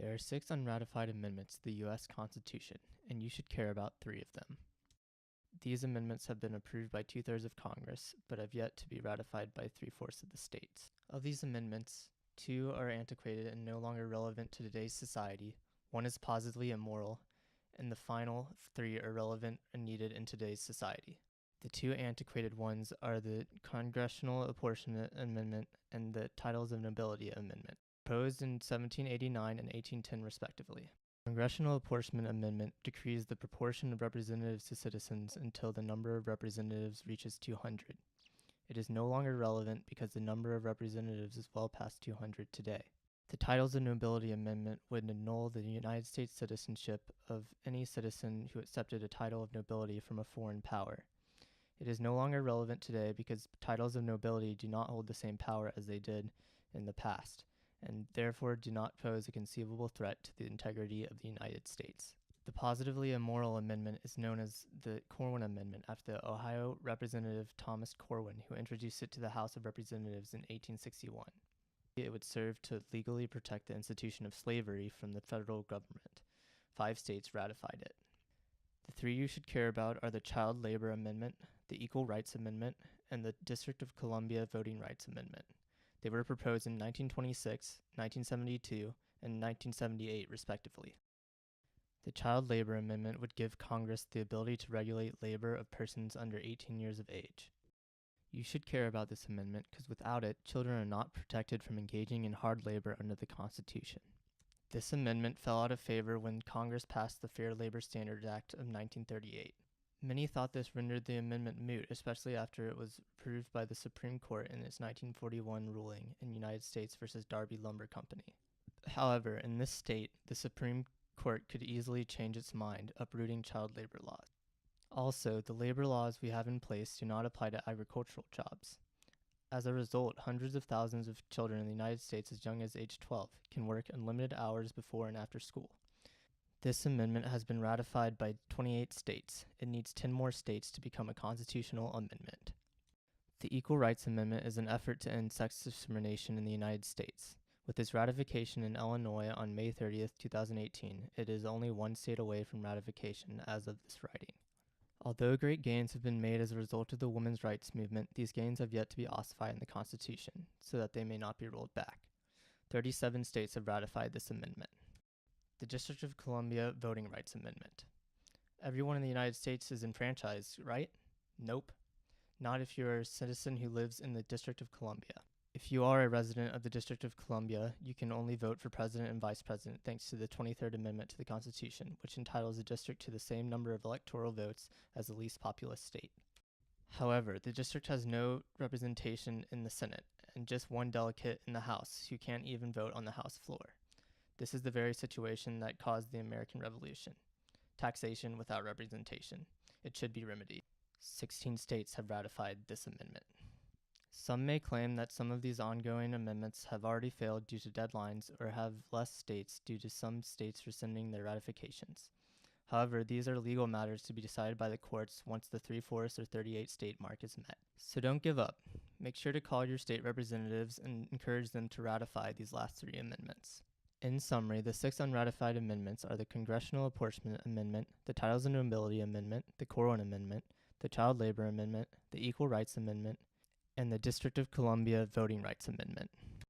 There are 6 unratified amendments to the U.S. Constitution, and you should care about 3 of them. These amendments have been approved by 2/3 of Congress, but have yet to be ratified by 3/4 of the states. Of these amendments, 2 are antiquated and no longer relevant to today's society, 1 is positively immoral, and the final 3 are relevant and needed in today's society. The 2 antiquated ones are the Congressional Apportionment Amendment and the Titles of Nobility Amendment, proposed in 1789 and 1810 respectively. The Congressional Apportionment Amendment decrees the proportion of representatives to citizens until the number of representatives reaches 200. It is no longer relevant because the number of representatives is well past 200 today. The Titles of Nobility Amendment would annul the United States citizenship of any citizen who accepted a title of nobility from a foreign power. It is no longer relevant today because titles of nobility do not hold the same power as they did in the past, and therefore do not pose a conceivable threat to the integrity of the United States. The Positively Immoral Amendment is known as the Corwin Amendment after the Ohio Representative Thomas Corwin, who introduced it to the House of Representatives in 1861. It would serve to legally protect the institution of slavery from the federal government. 5 states ratified it. The 3 you should care about are the Child Labor Amendment, the Equal Rights Amendment, and the District of Columbia Voting Rights Amendment. They were proposed in 1926, 1972, and 1978, respectively. The Child Labor Amendment would give Congress the ability to regulate labor of persons under 18 years of age. You should care about this amendment because without it, children are not protected from engaging in hard labor under the Constitution. This amendment fell out of favor when Congress passed the Fair Labor Standards Act of 1938. Many thought this rendered the amendment moot, especially after it was approved by the Supreme Court in its 1941 ruling in United States v. Darby Lumber Company. However, in this state, the Supreme Court could easily change its mind, uprooting child labor laws. Also, the labor laws we have in place do not apply to agricultural jobs. As a result, hundreds of thousands of children in the United States as young as age 12 can work unlimited hours before and after school. This amendment has been ratified by 28 states. It needs 10 more states to become a constitutional amendment. The Equal Rights Amendment is an effort to end sex discrimination in the United States. With its ratification in Illinois on May 30th, 2018, it is only 1 state away from ratification as of this writing. Although great gains have been made as a result of the women's rights movement, these gains have yet to be ossified in the Constitution, so that they may not be rolled back. 37 states have ratified this amendment. The District of Columbia Voting Rights Amendment. Everyone in the United States is enfranchised, right? Nope. Not if you're a citizen who lives in the District of Columbia. If you are a resident of the District of Columbia, you can only vote for president and vice president thanks to the 23rd Amendment to the Constitution, which entitles the district to the same number of electoral votes as the least populous state. However, the district has no representation in the Senate, and just 1 delegate in the House who can't even vote on the House floor. This is the very situation that caused the American Revolution. Taxation without representation. It should be remedied. 16 states have ratified this amendment. Some may claim that some of these ongoing amendments have already failed due to deadlines or have less states due to some states rescinding their ratifications. However, these are legal matters to be decided by the courts once the 3/4 or 38 state mark is met. So don't give up. Make sure to call your state representatives and encourage them to ratify these last 3 amendments. In summary, the 6 unratified amendments are the Congressional Apportionment Amendment, the Titles of Nobility Amendment, the Corwin Amendment, the Child Labor Amendment, the Equal Rights Amendment, and the District of Columbia Voting Rights Amendment.